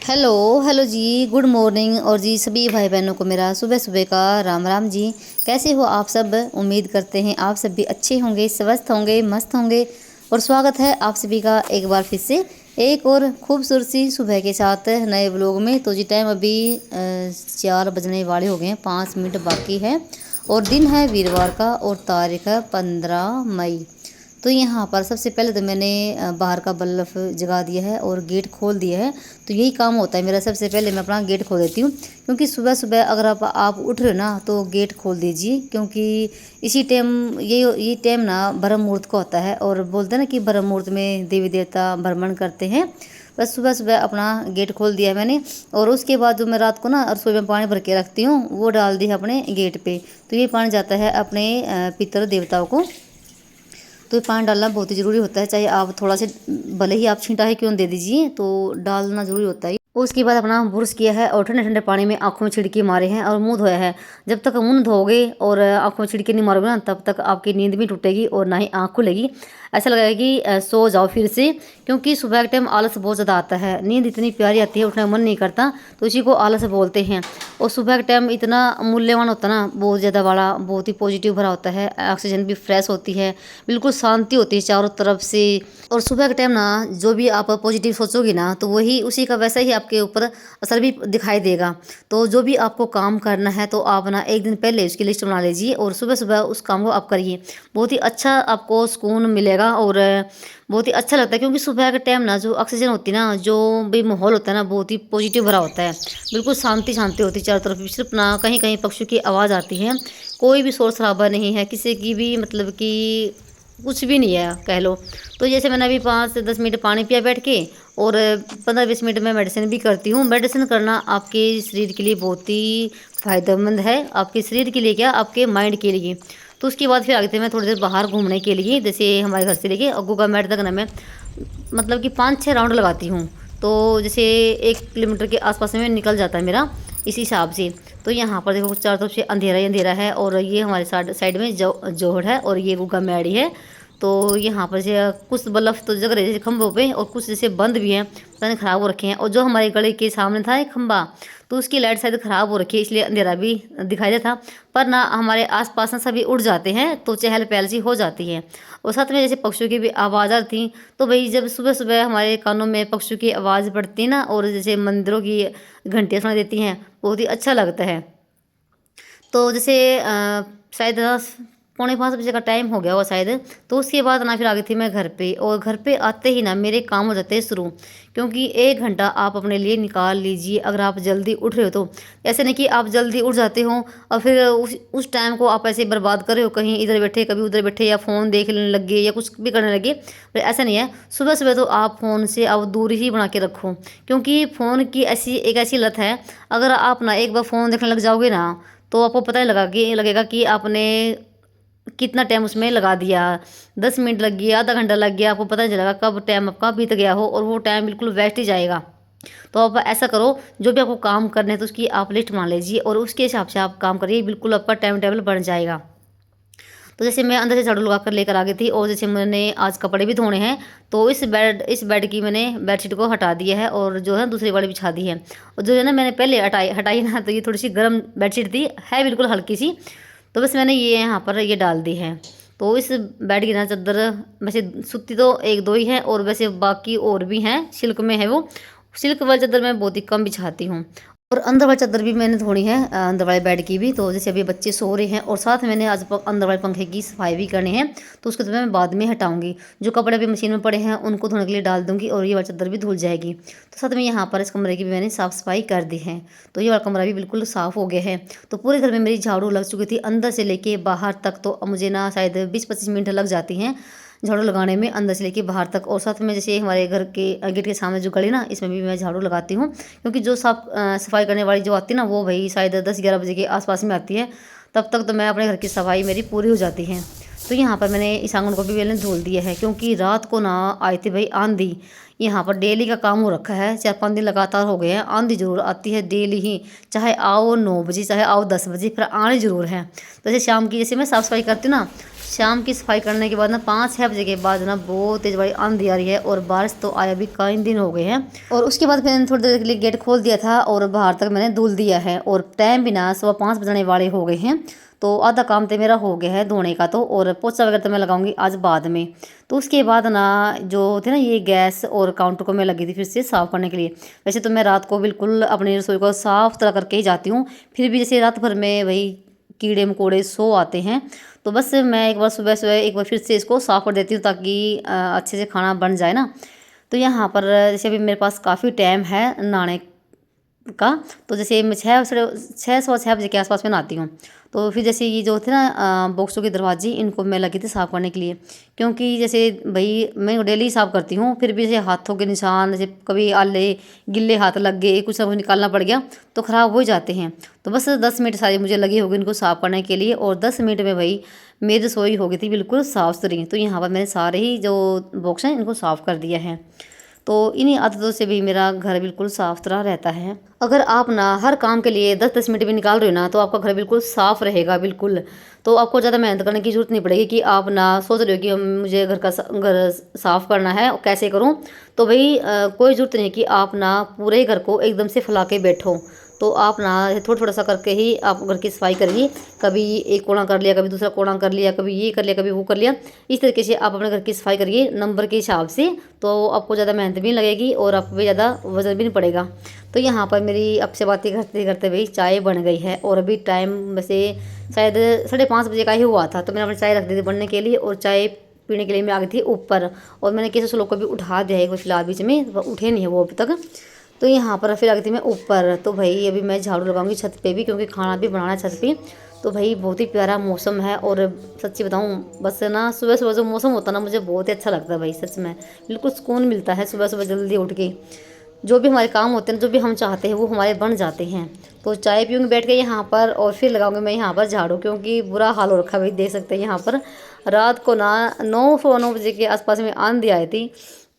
Hello hello जी, good morning. और जी सभी भाई बहनों को मेरा सुबह सुबह का राम राम जी। कैसे हो आप सब? उम्मीद करते हैं आप सब भी अच्छे होंगे, स्वस्थ होंगे, मस्त होंगे। और स्वागत है आप सभी का एक बार फिर से एक और खूबसूरत सी सुबह के साथ नए व्लॉग में। तो जी टाइम अभी 4 बजने वाले हो गए हैं, 5 मिनट बाकी है। और दिन है वीरवार का और तारीख है 15 मई। तो यहाँ पर सबसे पहले तो मैंने बाहर का बल्ब जगा दिया है और गेट खोल दिया है। तो यही काम होता है मेरा, सबसे पहले मैं अपना गेट खोल देती हूँ। क्योंकि सुबह सुबह अगर आप उठ रहे हो ना तो गेट खोल दीजिए, क्योंकि इसी टाइम ये टाइम ना ब्रह्म मुहूर्त का होता है। और बोलते हैं ना कि ब्रह्म मुहूर्त में देवी देवता भ्रमण करते हैं। बस सुबह सुबह अपना गेट खोल दिया है मैंने। और उसके बाद जो मैं रात को ना रसोई में पानी भर के रखती हूँ वो डाल दिया अपने गेट पे। तो ये पानी जाता है अपने पितृ देवताओं को। तो ये पानी डालना बहुत ही ज़रूरी होता है, चाहे आप थोड़ा से भले ही आप छींटा है क्यों दे दीजिए, तो डालना ज़रूरी होता है। उसके बाद अपना ब्रश किया है और ठंडे ठंडे पानी में आंखों में छिड़के मारे हैं और मुंह धोया है। जब तक मुंह धोगे और आंखों में छिड़के नहीं मारोगे ना, तब तक आपकी नींद भी टूटेगी और ना ही आँख खुलेगी। ऐसा लगेगा कि सो जाओ फिर से। क्योंकि सुबह के टाइम आलस बहुत ज़्यादा आता है, नींद इतनी प्यारी आती है, उठने का मन नहीं करता, तो इसी को आलस बोलते हैं। और सुबह के टाइम इतना मूल्यवान होता है ना, बहुत ज़्यादा बड़ा, बहुत ही पॉजिटिव भरा होता है। ऑक्सीजन भी फ्रेश होती है, बिल्कुल शांति होती है चारों तरफ से। और सुबह के टाइम ना जो भी आप पॉजिटिव सोचोगे ना, तो वही उसी का वैसा ही आपके ऊपर असर भी दिखाई देगा। तो जो भी आपको काम करना है तो आप ना एक दिन पहले उसकी लिस्ट बना लीजिए और सुबह सुबह उस काम को आप करिए। बहुत ही अच्छा आपको सुकून मिलेगा और बहुत ही अच्छा लगता है। क्योंकि सुबह के टाइम ना जो ऑक्सीजन होती है ना, जो भी माहौल होता है ना, बहुत ही पॉजिटिव भरा होता है। बिल्कुल शांति शांति होती है चारों तरफ। सिर्फ ना कहीं कहीं पक्षियों की आवाज़ आती है, कोई भी शोर शराबा नहीं है किसी की भी, मतलब कि कुछ भी नहीं है कह लो। तो जैसे मैंने अभी 5 से 10 मिनट पानी पिया बैठ के, और 15-20 मिनट में मेडिसिन भी करती हूँ। मेडिसिन करना आपके शरीर के लिए बहुत ही फ़ायदेमंद है, आपके शरीर के लिए क्या, आपके माइंड के लिए। तो उसके बाद फिर आगे थे मैं थोड़ी देर बाहर घूमने के लिए, जैसे हमारे घर से लेके अग्गू का मेट तक ना मैं मतलब कि 5-6 राउंड लगाती हूँ। तो जैसे 1 किलोमीटर के आसपास में निकल जाता है मेरा इस हिसाब से। तो यहाँ पर देखो चारों तरफ से अंधेरा ही अंधेरा है, और ये हमारे साइड में जोहड़ है और ये गुगा मैड़ी है। तो यहाँ पर से कुछ बल्ब तो जग रहे जैसे खंभों पे, और कुछ जैसे बंद भी हैं, पता नहीं ख़राब हो रखे हैं। और जो हमारे गली के सामने था एक खंभा, तो उसकी लाइट शायद ख़राब हो रखी है, इसलिए अंधेरा भी दिखाई देता। पर ना हमारे आसपास ना सभी उड़ जाते हैं, तो चहल पहल सी हो जाती है। और साथ में जैसे पक्षियों की भी आवाज़ आती, तो भाई जब सुबह सुबह हमारे कानों में पक्षियों की आवाज़ पड़ती है ना, और जैसे मंदिरों की घंटियाँ सुनाई देती हैं, बहुत ही अच्छा लगता है। तो जैसे शायद 4:45 बजे का टाइम हो गया होगा शायद। तो उसके बाद ना फिर आ गई थी मैं घर पे, और घर पे आते ही ना मेरे काम हो जाते हैं शुरू। क्योंकि 1 घंटा आप अपने लिए निकाल लीजिए अगर आप जल्दी उठ रहे हो तो। ऐसे नहीं कि आप जल्दी उठ जाते हो और फिर उस टाइम को आप ऐसे बर्बाद कर रहे हो, कहीं इधर बैठे कभी उधर बैठे, या फ़ोन देखने लगे या कुछ भी करने लगे। पर ऐसा नहीं है, सुबह सुबह तो आप फ़ोन से आप दूरी ही बना के रखो। क्योंकि फ़ोन की ऐसी लत है, अगर आप ना एक बार फ़ोन देखने लग जाओगे ना, तो आपको पता नहीं लगेगा कि आपने कितना टाइम उसमें लगा दिया। 10 मिनट लग गया, आधा घंटा लग गया, आपको पता नहीं चलेगा कब टाइम आपका बीत गया हो, और वो टाइम बिल्कुल वेस्ट ही जाएगा। तो आप ऐसा करो, जो भी आपको काम करने हैं तो उसकी आप लिस्ट बना लीजिए और उसके हिसाब से आप काम करिए, बिल्कुल आपका टाइम टेबल बन जाएगा। तो जैसे मैं अंदर से झाड़ू लगा कर लेकर आ गई थी, और जैसे मैंने आज कपड़े भी धोने हैं, तो इस बेड की मैंने बेडशीट को हटा दिया है और जो है दूसरी वाली बिछा दी है। और जो है ना मैंने पहले हटाई हटाई ना, तो ये थोड़ी सी गर्म बेडशीट थी, है बिल्कुल हल्की सी। तो बस मैंने ये यहाँ पर ये डाल दी है। तो इस बेड की ना चादर वैसे सूती तो 1-2 ही है, और वैसे बाकी और भी हैं, सिल्क में है वो। सिल्क वाली चादर मैं बहुत ही कम बिछाती हूँ। और अंदर वाली चादर भी मैंने धोनी है, अंदर वाले बेड की भी। तो जैसे अभी बच्चे सो रहे हैं, और साथ में मैंने आज अंदर वाले पंखे की सफाई भी करनी है, तो उसको तो मैं बाद में हटाऊंगी। जो कपड़े अभी मशीन में पड़े हैं उनको धोने के लिए डाल दूंगी, और ये वाली चादर भी धुल जाएगी। तो साथ में यहाँ पर इस कमरे की भी मैंने साफ़ सफाई कर दी है। तो ये वाला कमरा भी बिल्कुल साफ़ हो गया है। तो पूरे घर में मेरी झाड़ू लग चुकी थी, अंदर से लेके बाहर तक। तो मुझे ना शायद 20-25 मिनट लग जाती हैं झाड़ू लगाने में, अंदर से लेके बाहर तक। और साथ में जैसे हमारे घर के गेट के सामने जो गली ना, इसमें भी मैं झाड़ू लगाती हूँ। क्योंकि जो सफाई करने वाली जो आती है ना, वो भाई शायद 10-11 बजे के आसपास में आती है। तब तक तो मैं अपने घर की सफाई मेरी पूरी हो जाती है। तो यहाँ पर मैंने इस आंगन को भी मैंने धुल दिया है, क्योंकि रात को ना आई थी भाई आंधी। यहाँ पर डेली का काम हो रखा है, 4-5 दिन लगातार हो गए हैं, आंधी जरूर आती है डेली ही। चाहे आओ 9 बजे, चाहे आओ 10 बजे, फिर आनी जरूर है। तो जैसे शाम की जैसे मैं साफ़ सफाई करती हूँ ना, शाम की सफाई करने के बाद ना 5-6 बजे के बाद ना बहुत तेज़ बड़ी आंधी आ रही है और बारिश तो आया भी कई दिन हो गए हैं। और उसके बाद फिर मैंने थोड़ी देर के लिए गेट खोल दिया था और बाहर तक मैंने धुल दिया है और टाइम भी ना 5:15 बजने वाले हो गए हैं। तो आधा काम तो मेरा हो गया है धोने का तो, और पोछा वगैरह तो मैं लगाऊंगी आज बाद में। तो उसके बाद ना जो थे ना ये गैस और काउंटर को मैं लगी थी फिर से साफ़ करने के लिए। वैसे तो मैं रात को बिल्कुल अपनी रसोई को साफ़ तरह करके ही जाती हूँ, फिर भी जैसे रात भर में वही कीड़े मकोड़े सो आते हैं, तो बस मैं एक बार सुबह सुबह एक बार फिर से इसको साफ़ कर देती हूँ ताकि अच्छे से खाना बन जाए ना। तो यहाँ पर जैसे अभी मेरे पास काफ़ी टाइम है नहाने का, तो जैसे मैं 6 बजे के आसपास में नहाती हूँ। तो फिर जैसे ये जो थे ना बॉक्सों के दरवाजे, इनको मैं लगी थी साफ़ करने के लिए, क्योंकि जैसे भाई मैं डेली साफ़ करती हूँ, फिर भी जैसे हाथों के निशान, जैसे कभी आले गिल्ले हाथ लग गए, कुछ ना कुछ निकालना पड़ गया तो ख़राब हो जाते हैं। तो बस 10 मिनट सारी मुझे लगी होगी इनको साफ़ करने के लिए, और 10 मिनट में भाई मेरी रसोई हो गई थी बिल्कुल साफ़ सुथरी। तो यहाँ पर मैंने सारे ही जो बॉक्स हैं इनको साफ़ कर दिया है। तो इन्हीं आदतों से भी मेरा घर बिल्कुल साफ सुथरा रहता है। अगर आप ना हर काम के लिए 10-10 मिनट भी निकाल रहे हो ना, तो आपका घर बिल्कुल साफ रहेगा बिल्कुल। तो आपको ज़्यादा मेहनत करने की ज़रूरत नहीं पड़ेगी कि आप ना सोच रहे हो कि मुझे घर साफ़ करना है और कैसे करूँ। तो भाई कोई ज़रूरत नहीं कि आप ना पूरे घर को एकदम से फैला के बैठो। तो आप ना थोड़ा थोड़ा सा करके ही आप घर की सफाई करिए। कभी एक कोना कर लिया, कभी दूसरा कोना कर लिया, कभी ये कर लिया, कभी वो कर लिया। इस तरीके से आप अपने घर की सफाई करिए नंबर के हिसाब से, तो आपको ज़्यादा मेहनत भी नहीं लगेगी और आप पे ज़्यादा वजन भी नहीं पड़ेगा। तो यहाँ पर मेरी आपसे बातें करते करते भाई चाय बन गई है, और अभी टाइम वैसे शायद 5:30 बजे का ही हुआ था। तो मैंने अपनी चाय रख दी थी बनने के लिए, और चाय पीने के लिए मैं आ गई थी ऊपर। और मैंने किसी लोग को भी उठा दिया है कोई फिलहाल बीच में, उठे नहीं है वो अभी तक। तो यहाँ पर फिर आ गई थी मैं ऊपर। तो भाई अभी मैं झाड़ू लगाऊंगी छत पे भी, क्योंकि खाना भी बनाना है छत पे। तो भाई बहुत ही प्यारा मौसम है, और सच्ची बताऊँ बस ना सुबह सुबह जो मौसम होता है ना, मुझे बहुत ही अच्छा लगता है भाई, सच में बिल्कुल सुकून मिलता है सुबह सुबह जल्दी उठ के। जो भी हमारे काम होते हैं, जो भी हम चाहते हैं वो हमारे बन जाते हैं। तो चाय पीऊँगी बैठ के यहाँ पर, और फिर लगाऊंगी मैं यहाँ पर झाड़ू, क्योंकि बुरा हाल हो रखा है भाई, देख सकते हैं यहाँ पर रात को ना 9 बजे के आसपास में आंधी आई थी।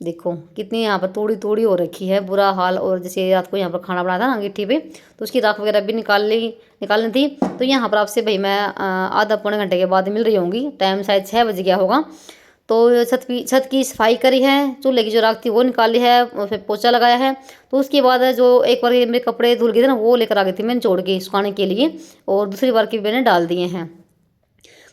देखो कितनी यहाँ पर तोड़ी तोड़ी हो रखी है, बुरा हाल। और जैसे रात को यहाँ पर खाना बनाया था ना गिट्टी पे, तो उसकी राख वगैरह भी निकालनी थी। तो यहाँ पर आपसे भाई मैं आधा पौने घंटे के बाद मिल रही होंगी, टाइम शायद 6 बज गया होगा। तो छत की सफाई करी है, चूल्हे की जो राख थी वो निकाली है, और फिर पोछा लगाया है। तो उसके बाद जो एक बार मेरे कपड़े धुल गए थे ना, वो लेकर आ गई थी मैंने जोड़ के सुखाने के लिए, और दूसरी बार की मैंने डाल दिए हैं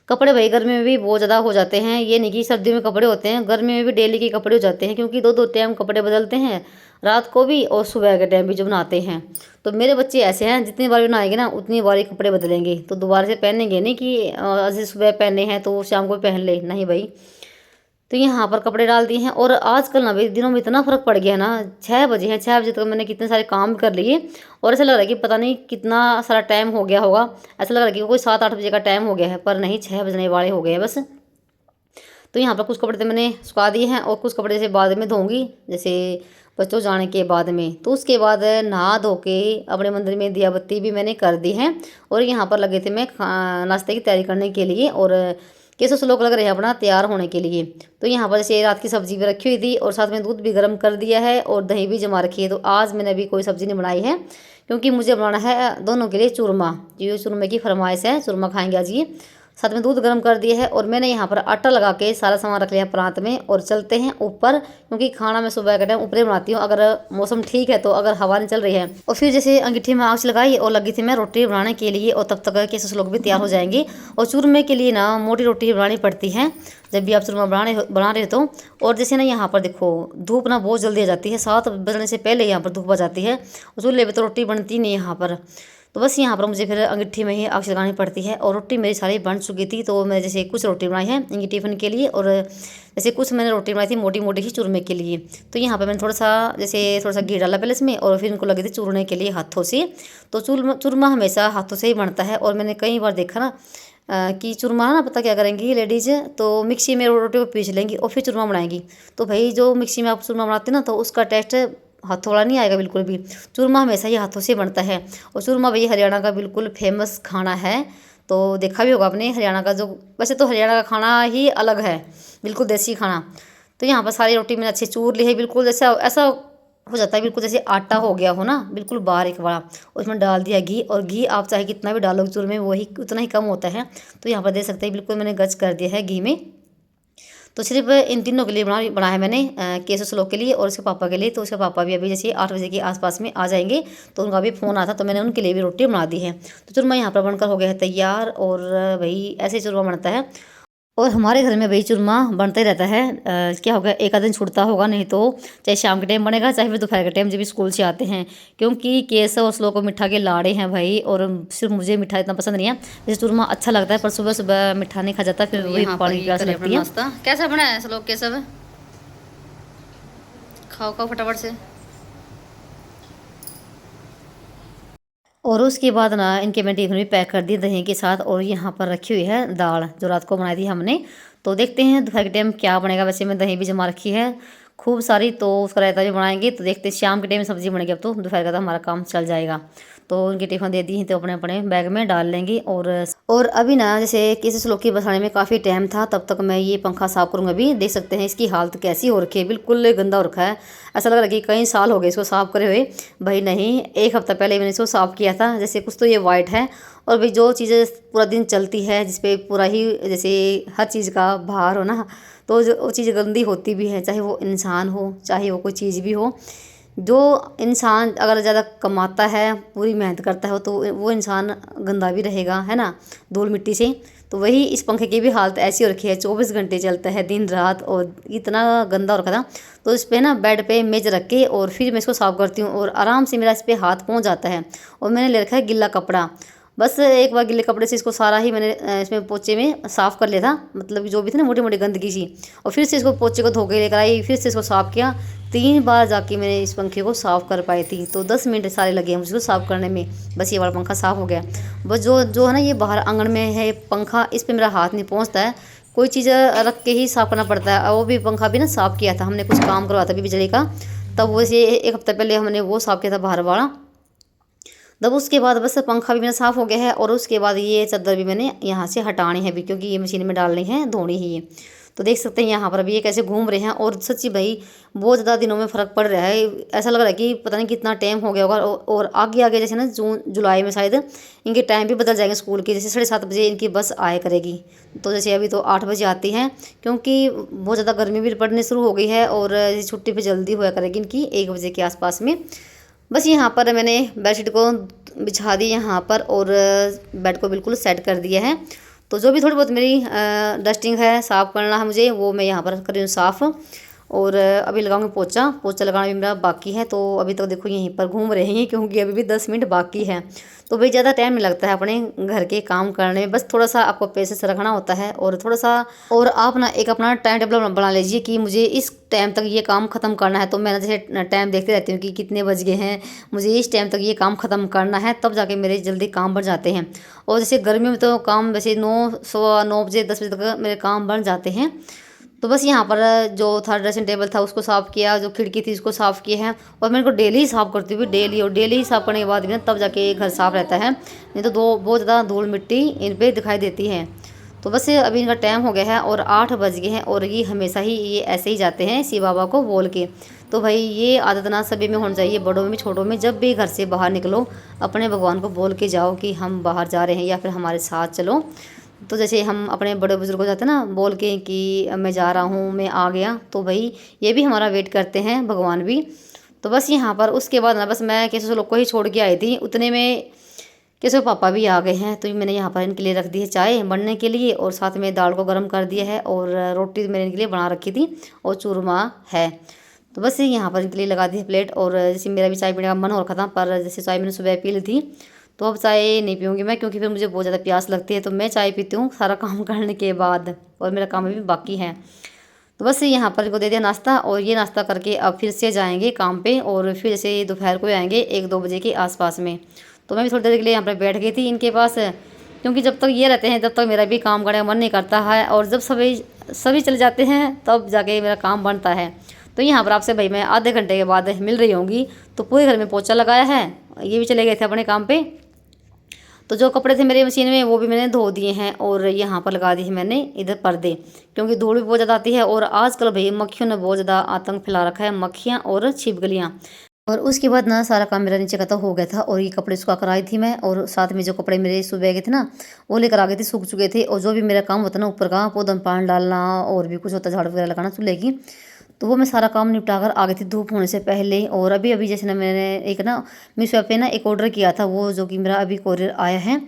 कपड़े। भाई गर्मी में भी बहुत ज़्यादा हो जाते हैं, ये नहीं कि सर्दी में कपड़े होते हैं, गर्मी में भी डेली के कपड़े हो जाते हैं, क्योंकि दो दो टाइम कपड़े बदलते हैं, रात को भी और सुबह के टाइम भी जब नहाते हैं। तो मेरे बच्चे ऐसे हैं, जितनी बार भी नहाएंगे ना उतनी बार ही कपड़े बदलेंगे, तो दोबारा से पहनेंगे नहीं कि आज सुबह पहने हैं तो शाम को पहन ले, नहीं भाई। तो यहाँ पर कपड़े डाल दिए हैं। और आजकल ना भाई दिनों में इतना फ़र्क पड़ गया है ना, 6 बजे हैं, 6 बजे तक मैंने कितने सारे काम कर लिए, और ऐसा लग रहा है कि पता नहीं कितना सारा टाइम हो गया होगा। ऐसा लग रहा है कि कोई 7-8 बजे का टाइम हो गया है, पर नहीं 6 बजने वाले हो गए हैं बस। तो यहाँ पर कुछ कपड़े तो मैंने सुखा दिए हैं, और कुछ कपड़े जैसे बाद में धोऊंगी, जैसे बच्चों जाने के बाद में। तो उसके बाद नहा धो के अपने मंदिर में दिया बत्ती भी मैंने कर दी है, और यहाँ पर लगे थे मैं नाश्ते की तैयारी करने के लिए, और कैसे लोग लग रहे हैं अपना तैयार होने के लिए। तो यहाँ पर जैसे रात की सब्जी भी रखी हुई थी, और साथ में दूध भी गर्म कर दिया है, और दही भी जमा रखी है। तो आज मैंने अभी कोई सब्ज़ी नहीं बनाई है, क्योंकि मुझे बनाना है दोनों के लिए चूरमा, ये चूरमे की फरमाइश है, चूरमा खाएंगे आज ये। साथ में दूध गर्म कर दिया है, और मैंने यहाँ पर आटा लगा के सारा सामान रख लिया प्रांत में, और चलते हैं ऊपर, क्योंकि खाना मैं सुबह के टाइम ऊपर ही बनाती हूँ, अगर मौसम ठीक है तो, अगर हवा नहीं चल रही है। और फिर जैसे अंगीठी में आँच लगाई और लगी थी मैं रोटी बनाने के लिए, और तब तक कैसे लोग भी तैयार हो जाएंगे। और चूरमे के लिए ना मोटी रोटी बनानी पड़ती है जब भी आप चूरमा बना रहे हो तो। और जैसे ना यहाँ पर देखो धूप ना बहुत जल्दी आ जाती है, 7 बजने से पहले यहाँ पर धूप आ जाती है, और चूल्हे पर तो रोटी बनती नहीं यहाँ पर। तो बस यहाँ पर मुझे फिर अंगीठी में ही आग लगानी पड़ती है। और रोटी मेरी सारी बन चुकी थी, तो मैं जैसे कुछ रोटी बनाई है इनकी टिफ़िन के लिए, और जैसे कुछ मैंने रोटी बनाई थी मोटी मोटी ही चूरमे के लिए। तो यहाँ पे मैंने थोड़ा सा घी डाला पहले इसमें, और फिर इनको लगी थी चूरने के लिए हाथों से। तो चूरमा हमेशा हाथों से ही बनता है, और मैंने कई बार देखा ना कि चूरमा ना पता क्या करेंगी लेडीज़, तो मिक्सी में रोटी को पीस लेंगी और फिर चूरमा बनाएंगी। तो भाई जो मिक्सी में आप चूरमा बनाते हैं ना, तो उसका टेस्ट हाथों वाला नहीं आएगा बिल्कुल भी। चूरमा हमेशा ही हाथों से बनता है, और चूरमा भाई हरियाणा का बिल्कुल फेमस खाना है। तो देखा भी होगा आपने हरियाणा का, जो वैसे तो हरियाणा का खाना ही अलग है, बिल्कुल देसी खाना। तो यहाँ पर सारी रोटी मैंने अच्छे चूर ली है, बिल्कुल जैसा ऐसा हो जाता है बिल्कुल जैसे आटा हो गया हो ना, बिल्कुल बारीक वाला। उसमें डाल दिया घी, और घी आप चाहे कितना भी डालो चूरमे में, वही उतना ही कम होता है। तो यहाँ पर देख सकते हैं बिल्कुल मैंने गच कर दिया है घी में। तो सिर्फ इन तीनों के लिए बना है मैंने, केसर श्लोक के लिए और उसके पापा के लिए। तो उसके पापा भी अभी जैसे 8 बजे के आसपास में आ जाएंगे, तो उनका भी फ़ोन आता, तो मैंने उनके लिए भी रोटी बना दी है। तो चूरमा यहाँ पर बनकर हो गया है तैयार, और भाई ऐसे ही चूरमा बनता है। और हमारे घर में भाई चूरमा बनता ही रहता है। क्या होगा, एक आध दिन छूटता होगा, नहीं तो चाहे शाम के टाइम बनेगा, चाहे फिर दोपहर के टाइम जब भी स्कूल से आते हैं। क्योंकि केसर और श्लोक को मिठा के लाड़े हैं भाई, और सिर्फ मुझे मिठा इतना पसंद नहीं है। जैसे चूरमा अच्छा लगता है, पर सुबह सुबह मिठा नहीं खा जाता, फिर वही पानी की प्यास लगती है। कैसा बना है श्लोक के सब? खाओ खाओ फटाफट से। और उसके बाद ना इनके मैं टिफिन भी पैक कर दिए दही के साथ। और यहाँ पर रखी हुई है दाल जो रात को बनाई थी हमने। तो देखते हैं दोपहर के टाइम क्या बनेगा। वैसे मैं दही भी जमा रखी है खूब सारी, तो उसका रायता भी बनाएंगे। तो देखते हैं शाम के टाइम सब्जी बनेगी, अब तो दोपहर का तो हमारा काम चल जाएगा। तो उनके टिफ़िन दे दी हैं, तो अपने अपने बैग में डाल लेंगे। और अभी ना जैसे किसी श्लोक की बसाने में काफ़ी टाइम था, तब तक मैं ये पंखा साफ़ करूँगा। अभी देख सकते हैं इसकी हालत कैसी हो रखी है, बिल्कुल गंदा हो रखा है। ऐसा लग रहा है कि कई साल हो गए इसको साफ़ करे हुए। भाई नहीं, 1 हफ्ता पहले मैंने इसको साफ़ किया था। जैसे कुछ तो ये वाइट है, और भाई जो चीज़ें पूरा दिन चलती है, जिसपे पूरा ही जैसे हर चीज़ का भार हो ना, तो जो वो चीज़ गंदी होती भी है, चाहे वो इंसान हो, चाहे वो कोई चीज़ भी हो। जो इंसान अगर ज़्यादा कमाता है, पूरी मेहनत करता है, तो वो इंसान गंदा भी रहेगा, है ना, धूल मिट्टी से। तो वही इस पंखे की भी हालत ऐसी हो रखी है, 24 घंटे चलता है दिन रात, और इतना गंदा हो रखा था। तो इस पर ना बेड पे मेज रख के और फिर मैं इसको साफ़ करती हूँ, और आराम से मेरा इस पर हाथ पहुँच जाता है। और मैंने ले रखा है गिल्ला कपड़ा, बस एक बार गिले कपड़े से इसको सारा ही मैंने इसमें पोचे में साफ़ कर लिया था, मतलब जो भी थी ना मोटी मोटी गंदगी सी। और फिर से इसको पोचे को धो के लेकर आई, फिर से इसको साफ़ किया। 3 बार जाके मैंने इस पंखे को साफ़ कर पाई थी। तो 10 मिनट सारे लगे हैं मुझको साफ़ करने में, बस ये वाला पंखा साफ़ हो गया। बस जो जो है ना, ये बाहर आंगन में है पंखा, इस पर मेरा हाथ नहीं पहुँचता है। कोई चीज़ रख के ही साफ़ करना पड़ता है। और वो भी पंखा भी ना साफ़ किया था हमने, कुछ काम करवाया था अभी बिजली का, तब वैसे 1 हफ्ता पहले हमने वो साफ़ किया था बाहर वाला। तब उसके बाद बस पंखा भी मेरा साफ़ हो गया है। और उसके बाद ये चादर भी मैंने यहाँ से हटानी है भी, क्योंकि ये मशीन में डालनी है, धोनी ही है। तो देख सकते हैं यहाँ पर अभी ये कैसे घूम रहे हैं। और सच्ची भाई बहुत ज़्यादा दिनों में फ़र्क पड़ रहा है। ऐसा लग रहा है कि पता नहीं कितना टाइम हो गया होगा। और आगे आगे जैसे ना जून जुलाई में शायद इनके टाइम भी बदल जाएंगे स्कूल के। जैसे 7:30 बजे इनकी बस आया करेगी, तो जैसे अभी तो 8 बजे आती हैं, क्योंकि बहुत ज़्यादा गर्मी भी पड़ने शुरू हो गई है। और छुट्टी पर जल्दी होया करेगी इनकी 1 बजे के आसपास में। बस यहाँ पर मैंने बेडशीट को बिछा दी यहाँ पर, और बेड को बिल्कुल सेट कर दिया है। तो जो भी थोड़ी बहुत मेरी डस्टिंग है, साफ़ करना है मुझे, वो मैं यहाँ पर कर रही हूँ साफ़। और अभी लगाऊंगी पोछा। पोछा लगाना भी मेरा बाकी है। तो अभी तक देखो यहीं पर घूम रहे हैं, क्योंकि अभी भी 10 मिनट बाकी है। तो भाई ज़्यादा टाइम नहीं लगता है अपने घर के काम करने में, बस थोड़ा सा आपको पेशेंस रखना होता है, और थोड़ा सा और आप ना एक अपना टाइम टेबल बना लीजिए कि मुझे इस टाइम तक ये काम ख़त्म करना है। तो मैं जैसे टाइम देखती रहती हूँ कि कितने बज गए हैं, मुझे इस टाइम तक ये काम ख़त्म करना है, तब जाके मेरे जल्दी काम बन जाते हैं। और जैसे गर्मियों में तो काम वैसे 9, सवा 9 बजे 10 बजे तक मेरे काम बन जाते हैं। तो बस यहाँ पर जो था ड्रेसिंग टेबल था उसको साफ़ किया, जो खिड़की थी उसको साफ़ किया है। और मैं इनको डेली ही साफ़ करती हूँ, डेली। और डेली ही साफ़ करने के बाद भी ना तब जाके घर साफ़ रहता है, नहीं तो बहुत ज़्यादा धूल मिट्टी इन पर दिखाई देती है। तो बस अभी इनका टाइम हो गया है, और 8 बज गए हैं। और ये हमेशा ही ये ऐसे ही जाते हैं शिव बाबा को बोल के। तो भाई ये आदत ना सभी में होनी चाहिए, बड़ों में छोटों में। जब भी घर से बाहर निकलो, अपने भगवान को बोल के जाओ कि हम बाहर जा रहे हैं, या फिर हमारे साथ चलो। तो जैसे हम अपने बड़े बुजुर्ग हो जाते हैं ना, बोल के कि मैं जा रहा हूँ, मैं आ गया, तो भाई ये भी हमारा वेट करते हैं भगवान भी। तो बस यहाँ पर उसके बाद ना बस मैं किसी लोग को ही छोड़ के आई थी, उतने में किसी पापा भी आ गए हैं। तो मैंने यहाँ पर इनके लिए रख दी है चाय बनने के लिए, और साथ में दाल को गर्म कर दिया है, और रोटी मैंने इनके लिए बना रखी थी, और चूरमा है। तो बस यहाँ पर इनके लिए लगा दी है प्लेट। और जैसे मेरा भी चाय पीने का मन हो रखा था, पर जैसे चाय मैंने सुबह पी ली थी, तो अब चाय नहीं पीऊँगी मैं, क्योंकि फिर मुझे बहुत ज़्यादा प्यास लगती है। तो मैं चाय पीती हूँ सारा काम करने के बाद, और मेरा काम भी बाकी है। तो बस यहाँ पर इनको दे दिया नाश्ता, और ये नाश्ता करके अब फिर से जाएंगे काम पे। और फिर जैसे दोपहर को आएंगे 1-2 बजे के आसपास में। तो मैं भी थोड़ी देर के लिए यहाँ पर बैठ गई थी इनके पास, क्योंकि जब तक ये रहते हैं तब तक मेरा भी काम करने का मन नहीं करता है। और जब सभी चले जाते हैं तब जाके मेरा काम बनता है। तो यहाँ पर आपसे भाई मैं आधे घंटे के बाद मिल रही होंगी। तो पूरे घर में पोछा लगाया है, ये भी चले गए थे अपने काम पे। तो जो कपड़े थे मेरे मशीन में वो भी मैंने धो दिए हैं और यहाँ पर लगा दिए हैं मैंने इधर पर्दे, क्योंकि धूल भी बहुत ज़्यादा आती है और आजकल भाई मक्खियों ने बहुत ज़्यादा आतंक फैला रखा है, मक्खियाँ और छिपकलियाँ। और उसके बाद ना सारा काम मेरा नीचे का तो हो गया था और ये कपड़े सुखा कर आई थी मैं, और साथ में जो कपड़े मेरे सुबह गए थे ना वो लेकर आ गए थे, सूख चुके थे। और जो भी मेरा काम होता ना ऊपर का पौधों में पानी डालना और भी कुछ होता झाड़ू वगैरह लगाना चूल्हे की, तो वो मैं सारा काम निपटा कर आ गई थी धूप होने से पहले। और अभी अभी जैसे ना मैंने एक ना मीशो पे ना एक ऑर्डर किया था, वो जो कि मेरा अभी कोरियर आया है।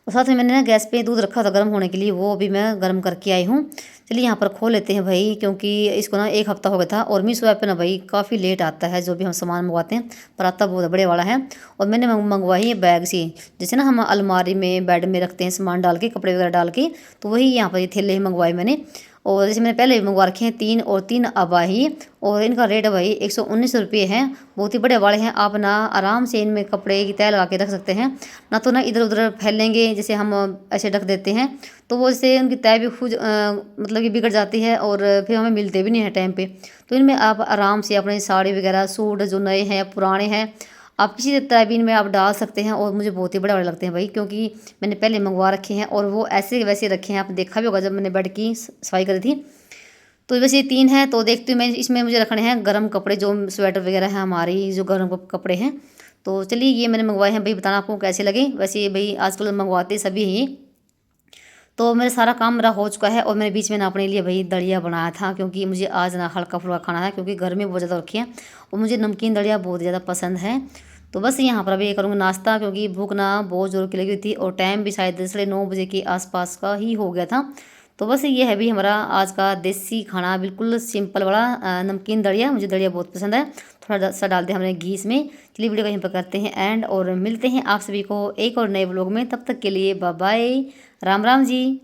और साथ में मैंने ना गैस पे दूध रखा था गर्म होने के लिए, वो अभी मैं गर्म करके आई हूँ। चलिए यहाँ पर खोल लेते हैं भाई, क्योंकि इसको ना 1 हफ्ता हो गया था। और मीशो ऐप पे ना भाई काफ़ी लेट आता है जो भी हम सामान मंगवाते हैं, पर आता बहुत बड़े वाला है। और मैंने मंगवाई है बैग सी, जैसे ना हम अलमारी में बेड में रखते हैं सामान डाल के, कपड़े वगैरह डाल के, तो वही यहाँ पर ये थैले ही मंगवाए मैंने। और जैसे मैंने पहले भी मंगवा रखे हैं 3 और 3 अब आई। और इनका रेट है भाई 119 रुपये है, बहुत ही बड़े वाले हैं। आप ना आराम से इनमें कपड़े की तह लगा के रख सकते हैं, ना तो ना इधर उधर फैलेंगे, जैसे हम ऐसे ढक देते हैं तो वो इससे उनकी तह भी खुद मतलब कि बिगड़ जाती है और फिर हमें मिलते भी नहीं है टाइम पे। तो इनमें आप आराम से अपनी साड़ी वगैरह सूट जो नए हैं पुराने हैं आप किसी तरह भी इनमें आप डाल सकते हैं। और मुझे बहुत ही बड़े बड़े लगते हैं भाई, क्योंकि मैंने पहले मंगवा रखे हैं और वो ऐसे वैसे रखे हैं। आप देखा भी होगा जब मैंने बेड की सफाई करी थी। तो वैसे ये 3 हैं, तो देखती हूँ मैं इसमें मुझे रखने हैं गर्म कपड़े, जो स्वेटर वगैरह हैं हमारी जो गर्म कपड़े हैं। तो चलिए ये मैंने मंगवाए हैं भाई, बताना आपको कैसे लगे। वैसे भाई आजकल मंगवाते सभी ही। तो मेरा सारा काम मेरा हो चुका है और मैंने बीच में ना अपने लिए भाई दलिया बनाया था, क्योंकि मुझे आज ना हल्का फुल्का खाना है, क्योंकि गर्मी बहुत ज़्यादा रखी है और मुझे नमकीन दलिया बहुत ज़्यादा पसंद है। तो बस यहाँ पर अभी ये करूँगी नाश्ता, क्योंकि भूख ना बहुत ज़ोर की लगी हुई थी और टाइम भी शायद 9:30 के आसपास का ही हो गया था। तो बस ये है भी हमारा आज का देसी खाना, बिल्कुल सिंपल वाला नमकीन दलिया। मुझे दलिया बहुत पसंद है, थोड़ा सा डाल दिया हमने घी इसमें। चलिए वीडियो को यहीं पर करते हैं एंड, और मिलते हैं आप सभी को एक और नए ब्लॉग में। तब तक के लिए बाय बाय, राम राम जी।